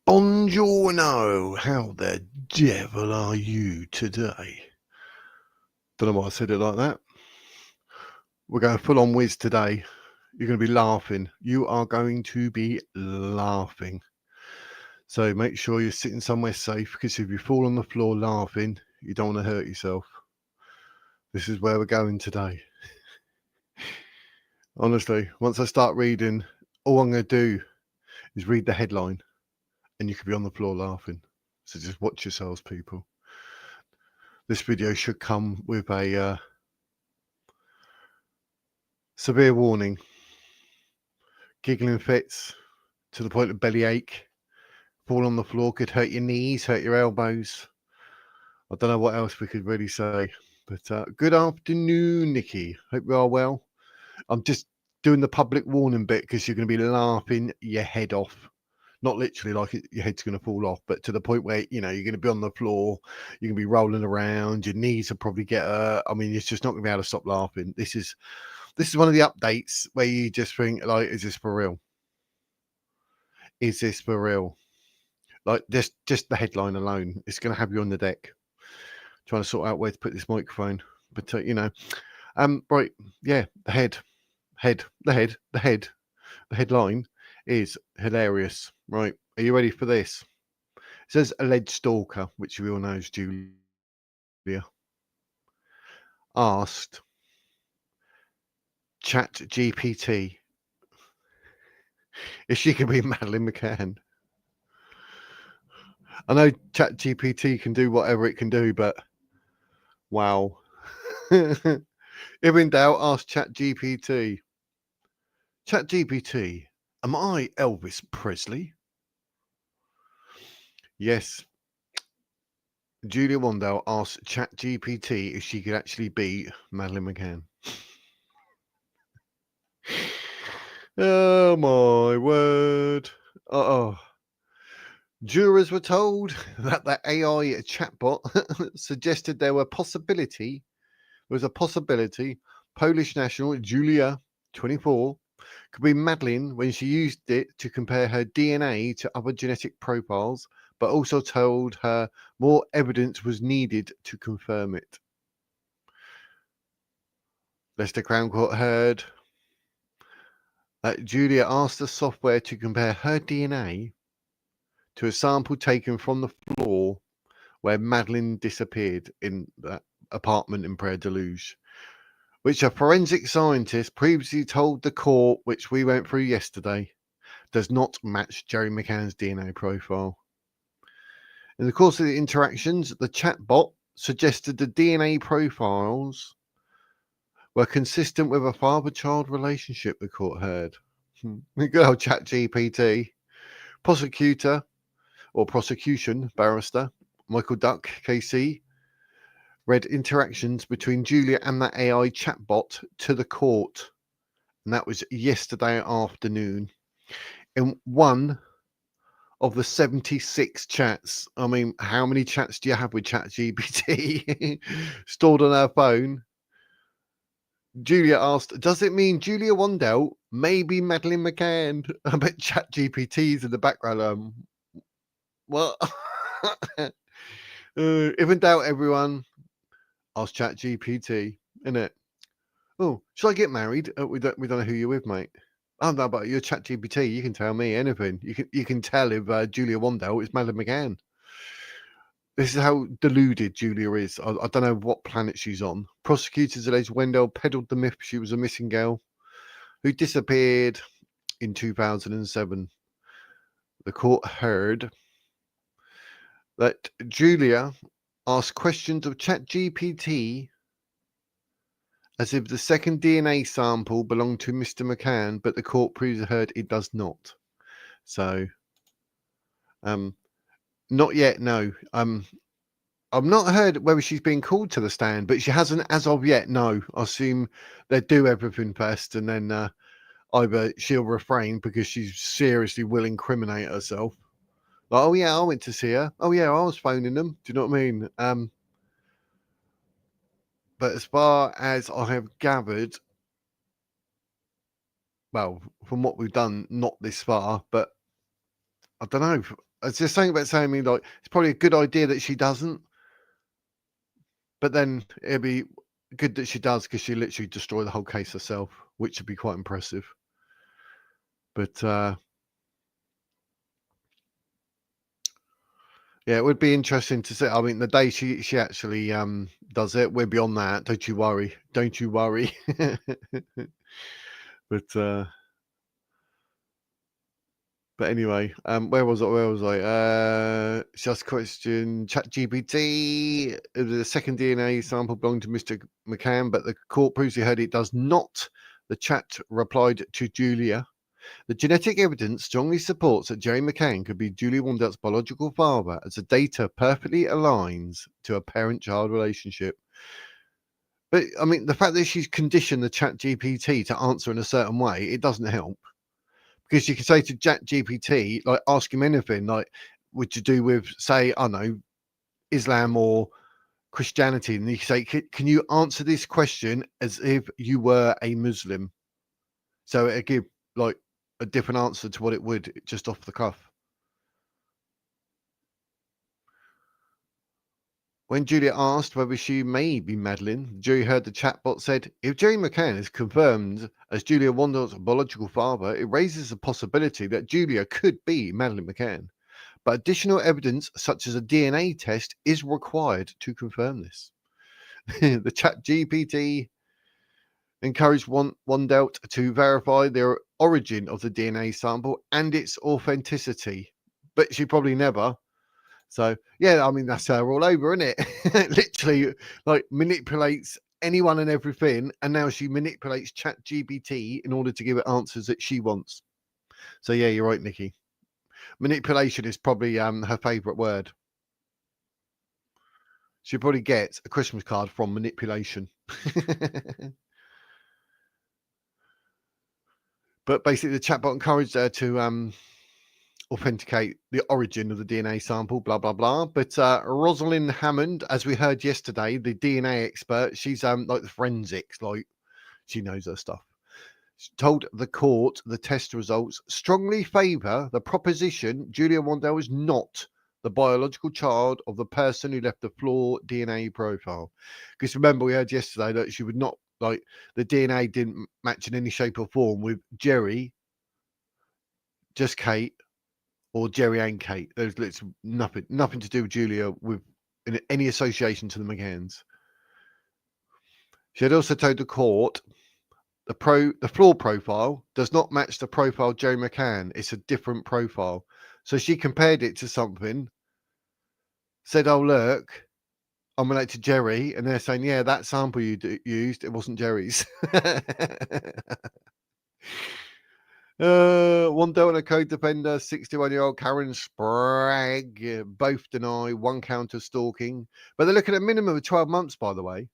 Buongiorno, how the devil are you today? Don't know why I said it like that. We're going full on whiz today. You're going to be laughing. You are going to be laughing. So make sure you're sitting somewhere safe, because if you fall on the floor laughing, you don't want to hurt yourself. This is where we're going today. Honestly, once I start reading, all I'm going to do is read the headline and you could be on the floor laughing. So just watch yourselves, people. This video should come with a severe warning. Giggling fits to the point of bellyache. Fall on the floor could hurt your knees, hurt your elbows. I don't know what else we could really say. But good afternoon, Nikki. Hope you are well. I'm just doing the public warning bit because you're going to be laughing your head off. Not literally like your head's going to fall off, but to the point where, you're going to be on the floor, you're going to be rolling around, your knees will probably get hurt. I mean, it's just not going to be able to stop laughing. This is one of the updates where you just think, like, is this for real? Is this for real? Like, just the headline alone, it's going to have you on the deck trying to sort out where to put this microphone. But, right, yeah, the headline is hilarious. Right, are you ready for this? It says alleged stalker, which we all know is Julia, asked ChatGPT if she could be Madeleine McCann. I know ChatGPT can do whatever it can do, but wow. If in doubt, ask ChatGPT. ChatGPT, am I Elvis Presley? Yes. Julia Wandelt asked ChatGPT if she could actually be Madeleine McCann. Oh my word. Jurors were told that the AI chatbot suggested there was a possibility Polish national Julia, 24, could be Madeleine when she used it to compare her DNA to other genetic profiles, but also told her more evidence was needed to confirm it. Leicester Crown Court heard that Julia asked the software to compare her DNA to a sample taken from the floor where Madeleine disappeared in that apartment in Praia da Luz, which a forensic scientist previously told the court, which we went through yesterday, does not match Gerry McCann's DNA profile. In the course of the interactions, the chatbot suggested the DNA profiles were consistent with a father-child relationship, the court heard. Good old ChatGPT. Prosecution barrister Michael Duck, KC, read interactions between Julia and that AI chatbot to the court. And that was yesterday afternoon. In one of the 76 chats. I mean, how many chats do you have with ChatGPT stored on her phone? Julia asked, does it mean Julia Wandelt, maybe Madeleine McCann? I bet ChatGPT's in the background. What? If in doubt, everyone, ask ChatGPT, innit? Oh, should I get married? We don't know who you're with, mate. Oh no, but you're ChatGPT. You can tell me anything. You can tell if Julia Wandelt is Madeleine McCann. This is how deluded Julia is. I don't know what planet she's on. Prosecutors allege Wandelt peddled the myth she was a missing girl who disappeared in 2007. The court heard that Julia asked questions of ChatGPT as if the second DNA sample belonged to Mr. McCann, but the court previously heard it does not. So, not yet, no. I've not heard whether she's been called to the stand, but she hasn't as of yet, no. I assume they do everything first, and then either she'll refrain because she seriously will incriminate herself. Like, oh yeah, I went to see her. Oh yeah, I was phoning them. Do you know what I mean? But as far as I have gathered, well, from what we've done, not this far, but I don't know. I was just saying about saying, like, it's probably a good idea that she doesn't, but then it'd be good that she does because she literally destroyed the whole case herself, which would be quite impressive. But yeah, it would be interesting to see. I mean, the day she actually does it, we're beyond that. Don't you worry. Don't you worry. But anyway, where was I? Where was I? Just question. ChatGPT. The second DNA sample belonged to Mr. McCann, but the court proves he heard it does not. The chat replied to Julia. The genetic evidence strongly supports that Gerry McCann could be Julia Wandelt's biological father, as the data perfectly aligns to a parent-child relationship. But I mean, the fact that she's conditioned the Chat GPT to answer in a certain way, it doesn't help. Because you can say to Chat GPT, like, ask him anything, like, would you do with, say, I don't know, Islam or Christianity? And you can say, can you answer this question as if you were a Muslim? So it'll give, like, a different answer to what it would just off the cuff. When Julia asked whether she may be Madeleine, the jury heard the chatbot said, if Gerry McCann is confirmed as Julia Wandelt's biological father, it raises the possibility that Julia could be Madeleine McCann. But additional evidence, such as a DNA test, is required to confirm this. The chat GPT encouraged Wandelt to verify the origin of the DNA sample and its authenticity. But she probably never. So, yeah, I mean, that's her all over, isn't it? Literally, like, manipulates anyone and everything. And now she manipulates Chat GPT in order to give it answers that she wants. So, yeah, you're right, Nikki. Manipulation is probably her favourite word. She probably gets a Christmas card from manipulation. But basically, the chatbot encouraged her to authenticate the origin of the DNA sample, blah, blah, blah. But Rosalind Hammond, as we heard yesterday, the DNA expert, she's like the forensics, like, she knows her stuff. She told the court the test results strongly favour the proposition Julia Wandelt is not the biological child of the person who left the flawed DNA profile. Because remember, we heard yesterday that she would not, like, the DNA didn't match in any shape or form with Gerry, just Kate, or Gerry and Kate. There's nothing to do with Julia with any association to the McCanns. She had also told the court the floor profile does not match the profile Gerry McCann. It's a different profile. So she compared it to something, said, oh, look, I'm related to Gerry. And they're saying, yeah, that sample you used, it wasn't Gerry's. Wandelt and a co-defender, 61-year-old Karen Sprague, both deny one count of stalking. But they're looking at a minimum of 12 months, by the way.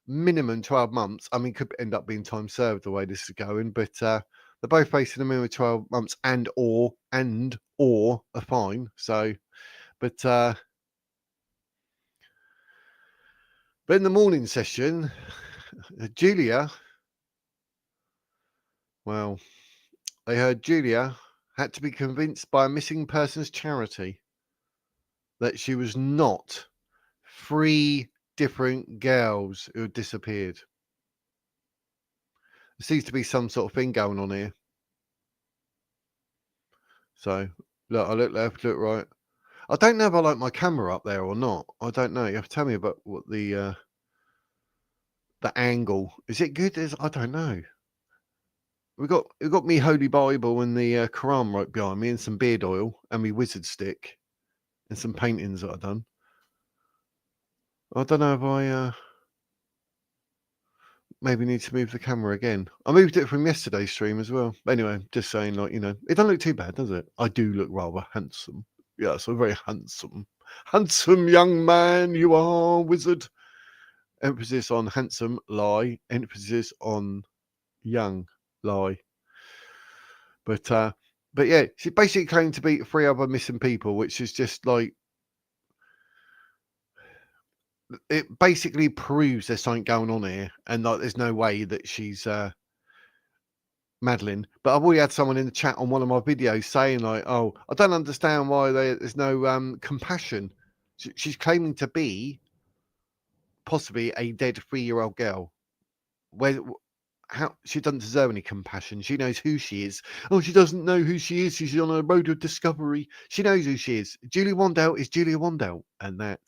Minimum 12 months. I mean, could end up being time served the way this is going, but they're both facing a minimum of 12 months and or a fine. So, but in the morning session, Julia, well, they heard Julia had to be convinced by a missing persons charity that she was not 3 different girls who had disappeared. There seems to be some sort of thing going on here. So, look, I look left, look right. I don't know if I like my camera up there or not. I don't know. You have to tell me about what the angle. Is it good? I don't know. We've got me Holy Bible and the Quran right behind me, and some beard oil and me wizard stick and some paintings that I've done. I don't know if I maybe need to move the camera again. I moved it from yesterday's stream as well. But anyway, just saying, like, you know, it doesn't look too bad, does it? I do look rather handsome. Yeah, so very handsome young man you are, wizard. Emphasis on handsome, lie. Emphasis on young, lie. But yeah, she basically claimed to be 3 other missing people, which is just like, it basically proves there's something going on here, and like there's no way that she's Madeleine, but I've already had someone in the chat on one of my videos saying like, "Oh, I don't understand why there's no compassion." She's claiming to be possibly a dead 3-year-old girl. Where how she doesn't deserve any compassion. She knows who she is. Oh, she doesn't know who she is. She's on a road of discovery. She knows who she is. Julia Wandelt is Julia Wandelt, and that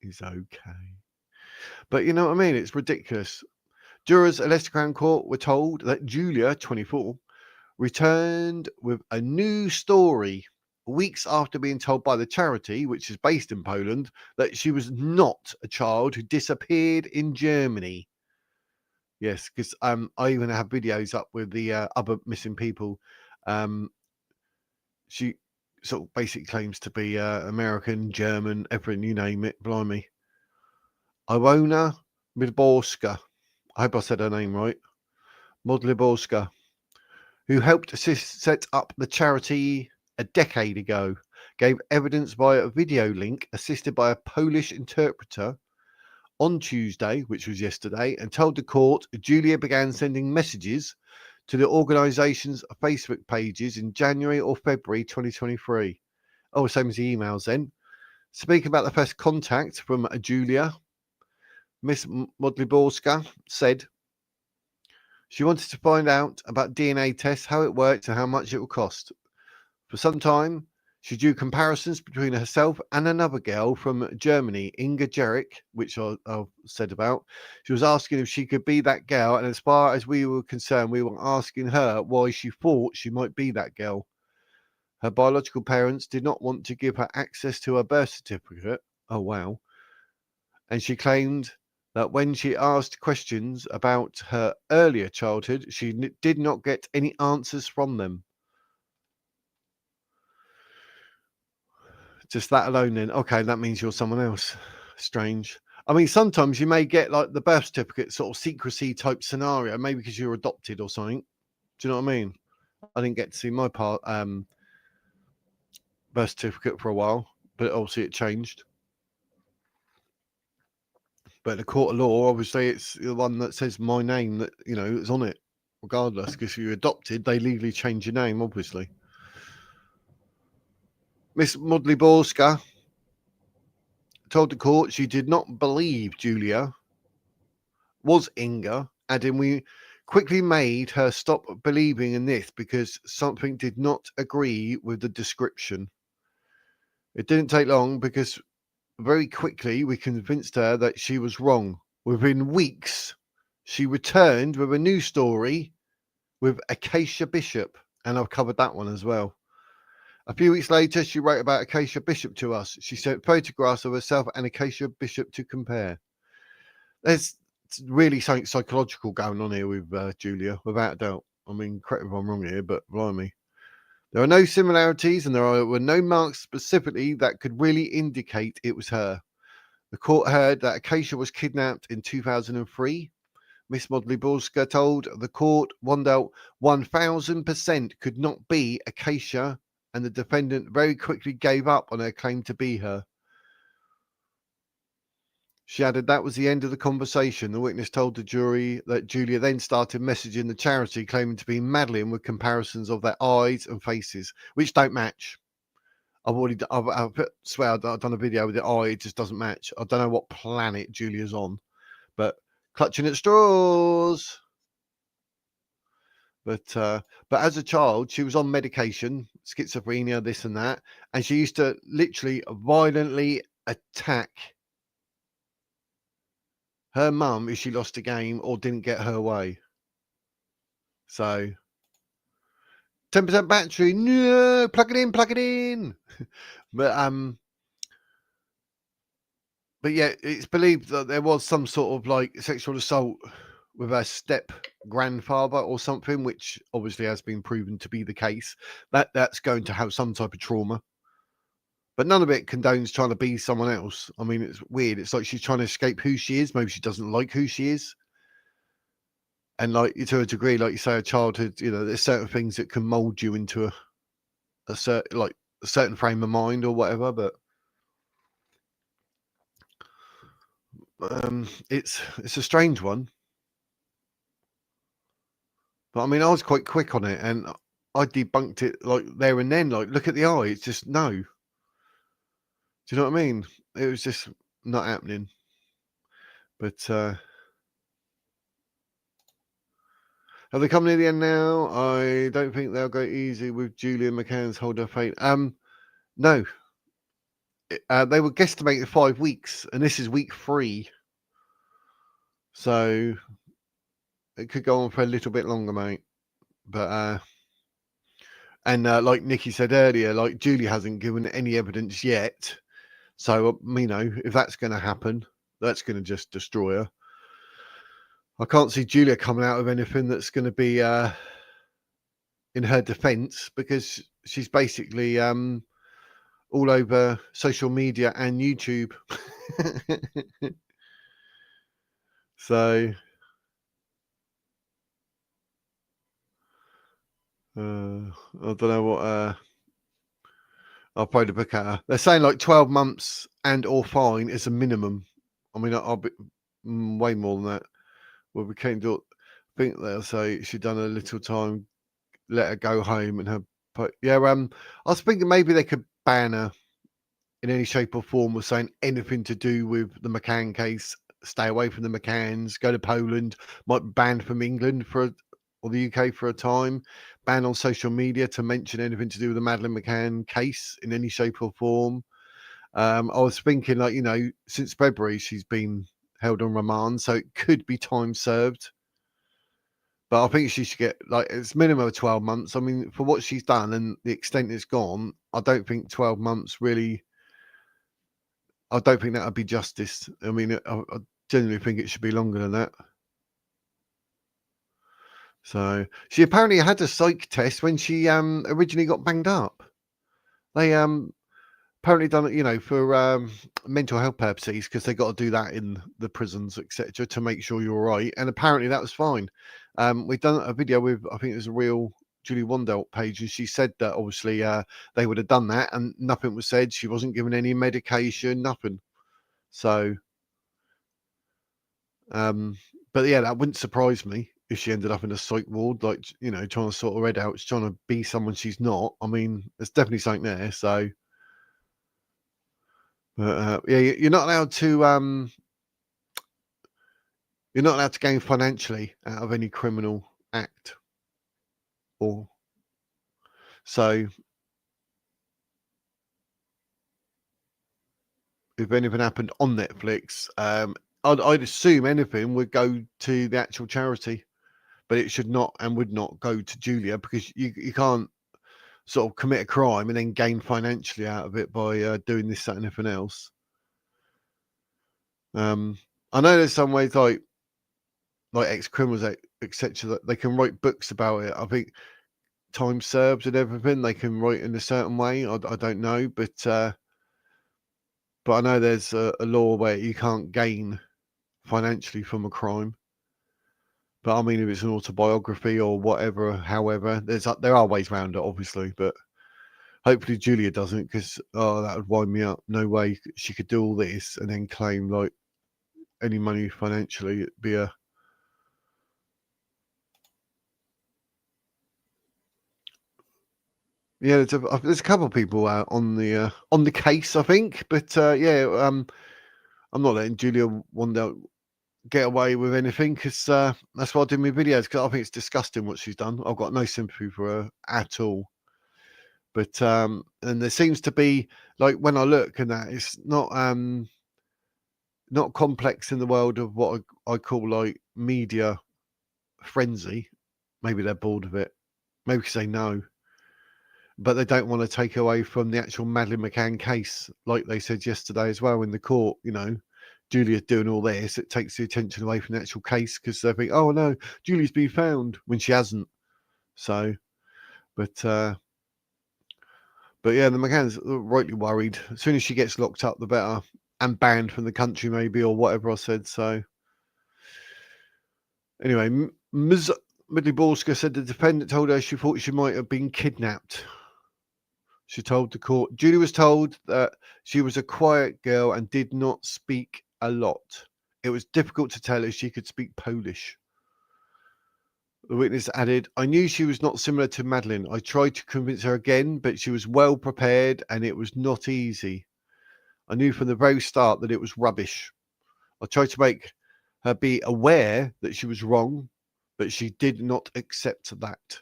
is okay. But you know what I mean? It's ridiculous. Jurors at Leicester Crown Court were told that Julia, 24, returned with a new story weeks after being told by the charity, which is based in Poland, that she was not a child who disappeared in Germany. Yes, because I even have videos up with the other missing people. She sort of basically claims to be American, German, everything, you name it, blimey. Iwona Midborska, I hope I said her name right, Modliborska, who helped set up the charity a decade ago, gave evidence via a video link assisted by a Polish interpreter on Tuesday, which was yesterday, and told the court Julia began sending messages to the organisation's Facebook pages in January or February 2023. Oh, same as the emails then. Speaking about the first contact from Julia, Miss Modliborska said she wanted to find out about DNA tests, how it works, and how much it will cost. For some time, she drew comparisons between herself and another girl from Germany, Inga Jerick, which I've said about. She was asking if she could be that girl, and as far as we were concerned, we were asking her why she thought she might be that girl. Her biological parents did not want to give her access to her birth certificate. Oh, wow. And she claimed that when she asked questions about her earlier childhood, she did not get any answers from them. Just that alone then, okay, that means you're someone else. Strange. I mean, sometimes you may get like the birth certificate sort of secrecy type scenario, maybe because you're adopted or something. Do you know what I mean? I didn't get to see my birth certificate for a while, but obviously it changed. But the court of law, obviously, it's the one that says my name that, you know, is on it, regardless, because you're adopted, they legally change your name, obviously. Miss Modliborska told the court she did not believe Julia was Inga, adding, "We quickly made her stop believing in this because something did not agree with the description. It didn't take long because very quickly we convinced her that she was wrong. Within weeks, she returned with a new story with Acacia Bishop," and I've covered that one as well. "A few weeks later, she wrote about Acacia Bishop to us. She sent photographs of herself and Acacia Bishop to compare." There's really something psychological going on here with Julia, without a doubt. I mean, correct me if I'm wrong here, but blimey. There are no similarities and there were no marks specifically that could really indicate it was her. The court heard that Acacia was kidnapped in 2003. Miss Modliborska told the court Wandelt 1000% could not be Acacia, and the defendant very quickly gave up on her claim to be her. She added that was the end of the conversation. The witness told the jury that Julia then started messaging the charity claiming to be Madeleine with comparisons of their eyes and faces, which don't match. I swear I've done a video with the eye, it just doesn't match. I don't know what planet Julia's on, but clutching at straws. But as a child, she was on medication, schizophrenia, this and that, and she used to literally violently attack her mum if she lost a game or didn't get her way. So 10% battery, no, plug it in, plug it in. But yeah, it's believed that there was some sort of like sexual assault with her step grandfather or something, which obviously has been proven to be the case. That's going to have some type of trauma. But none of it condones trying to be someone else. I mean, it's weird. It's like she's trying to escape who she is. Maybe she doesn't like who she is. And like to a degree, like you say, a childhood, you know, there's certain things that can mold you into a certain frame of mind or whatever. But it's a strange one. But I mean, I was quite quick on it, and I debunked it like there and then. Like, look at the eye; it's just no. Do you know what I mean? It was just not happening. But have they come near the end now? I don't think they'll go easy with Julia McCann's hold her fate. No. They were guesstimating 5 weeks, and this is week 3. So it could go on for a little bit longer, mate. But like Nikki said earlier, like Julia hasn't given any evidence yet. So if that's going to happen, that's going to just destroy her. I can't see Julia coming out of anything that's going to be in her defence, because she's basically all over social media and YouTube. So I don't know what I'll probably the book at her. They're saying like 12 months and or fine is a minimum. I mean, I'll be way more than that. Well, we can't do. I think they'll say she'd done a little time, let her go home, and her. But yeah, I was thinking maybe they could ban her in any shape or form, or saying anything to do with the McCann case. Stay away from the McCanns. Go to Poland. Might be banned from England or the UK for a time. Ban on social media to mention anything to do with the Madeleine McCann case in any shape or form. I was thinking, like, since February she's been held on remand, so it could be time served. But I think she should get, like, it's minimum of 12 months. I mean, for what she's done and the extent it's gone, I don't think 12 months really. I don't think that would be justice. I mean, I genuinely think it should be longer than that. So she apparently had a psych test when she originally got banged up. They apparently done it, for mental health purposes, because they got to do that in the prisons, etc., to make sure you're all right. And apparently that was fine. We've done a video with, I think it was a real Julia Wandelt page, and she said that obviously they would have done that, and nothing was said. She wasn't given any medication, nothing. So, but yeah, that wouldn't surprise me if she ended up in a psych ward, like, trying to sort her head out. She's trying to be someone she's not. I mean, there's definitely something there. So, but yeah, you're not allowed to. You're not allowed to gain financially out of any criminal act, or so. If anything happened on Netflix, I'd assume anything would go to the actual charity, but it should not and would not go to Julia, because you can't sort of commit a crime and then gain financially out of it by doing this, that, and anything else. I know there's some ways, like ex-criminals, etc., that they can write books about it. I think time served and everything, they can write in a certain way. I don't know, but I know there's a law where you can't gain financially from a crime. But I mean, if it's an autobiography or whatever, however, there are ways around it, obviously. But hopefully Julia doesn't, because that would wind me up. No way she could do all this and then claim like any money financially. It'd be a yeah. There's a couple of people on the case, I think. But yeah, I'm not letting Julia Wandelt get away with anything, because that's why I do my videos, because I think it's disgusting what she's done. I've got no sympathy for her at all. But and there seems to be, like, when I look, and that it's not complex in the world of what I call like media frenzy. Maybe they're bored of it. Maybe because they know, but they don't want to take away from the actual Madeleine McCann case, like they said yesterday as well in the court. Julia's doing all this, it takes the attention away from the actual case, because they think, oh no, Julia's been found, when she hasn't. So, but yeah, the McCanns are rightly worried. As soon as she gets locked up, the better, and banned from the country, maybe, or whatever I said. So, anyway, Ms. Midley-Borska said the defendant told her she thought she might have been kidnapped. She told the court, Julie was told that she was a quiet girl and did not speak a lot. It was difficult to tell if she could speak Polish. The witness added, I knew she was not similar to Madeleine. I tried to convince her again, but she was well prepared and it was not easy. I knew from the very start that it was rubbish. I tried to make her be aware that she was wrong, but she did not accept that.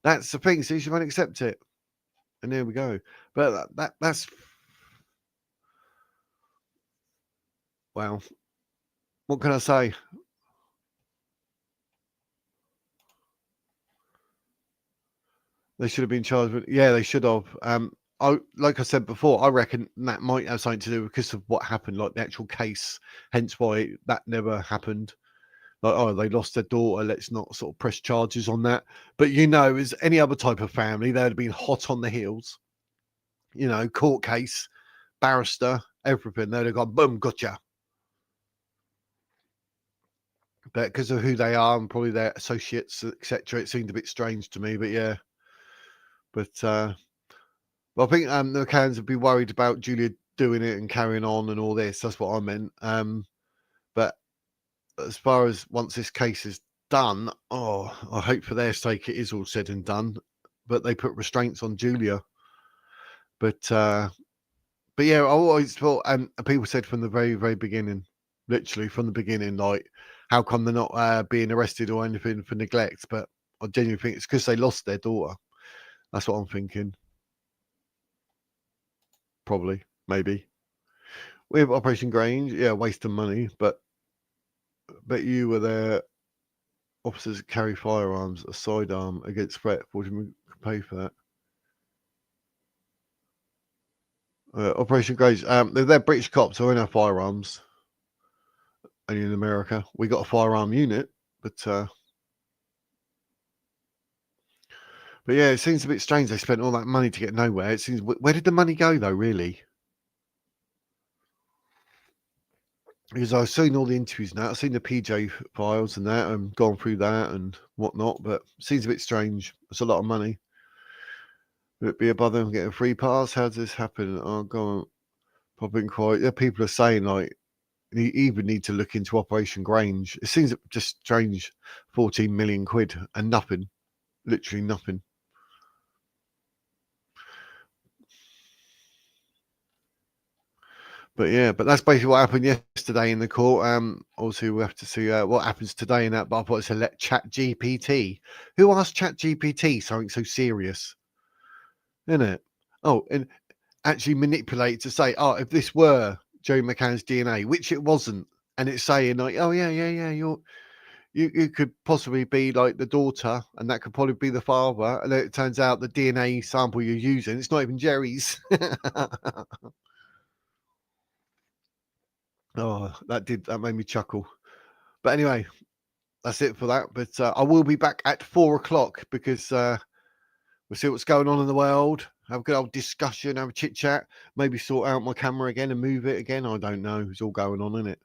That's the thing. See, she won't accept it. And there we go. But that's... Well, what can I say? They should have been charged with... Yeah, they should have. Like I said before, I reckon that might have something to do because of what happened, like the actual case, hence why that never happened. Like, oh, they lost their daughter, let's not sort of press charges on that. But as any other type of family, they would have been hot on the heels. Court case, barrister, everything. They'd have gone, boom, gotcha. But because of who they are and probably their associates, etc., it seemed a bit strange to me. But yeah. But I think the McCanns would be worried about Julia doing it and carrying on and all this. That's what I meant. But as far as once this case is done, I hope for their sake it is all said and done. But they put restraints on Julia. But yeah, I always thought, and people said from the very, very beginning, literally from the beginning, like, how come they're not being arrested or anything for neglect? But I genuinely think it's because they lost their daughter. That's what I'm thinking. Probably, maybe. With Operation Grange, yeah, waste of money, but you were there. Officers carry firearms, a sidearm against threat. What do you pay for that? Operation Grange, they're British cops who own our firearms. Only in America, we got a firearm unit, but yeah, it seems a bit strange. They spent all that money to get nowhere. It seems. Where did the money go, though? Really? Because I've seen all the interviews now. I've seen the PJ files and that, and gone through that and whatnot. But it seems a bit strange. It's a lot of money. Would it be above them getting a free pass? How does this happen? Oh, go on, pop inquiry. Yeah, people are saying like you even need to look into Operation Grange. It seems just strange. 14 million quid and nothing. Literally nothing. But yeah, that's basically what happened yesterday in the court. Obviously we'll have to see what happens today in that. But I thought it's a let Chat GPT. Who asked Chat GPT something so serious? Isn't it? Oh, and actually manipulate to say, oh, if this were Joe McCann's DNA, which it wasn't, and it's saying like, oh yeah, you could possibly be like the daughter, and that could probably be the father, and then it turns out the DNA sample you're using, it's not even Gerry's. Oh, that made me chuckle. But anyway, that's it for that. But I will be back at 4:00 because we'll see what's going on in the world. Have a good old discussion, have a chit chat, maybe sort out my camera again and move it again. I don't know. It's all going on, isn't it?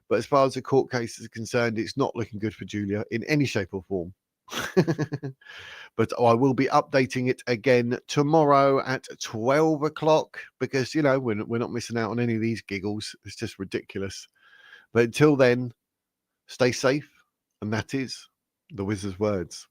But as far as the court case is concerned, it's not looking good for Julia in any shape or form. But I will be updating it again tomorrow at 12:00 because, we're not missing out on any of these giggles. It's just ridiculous. But until then, stay safe. And that is the wizard's words.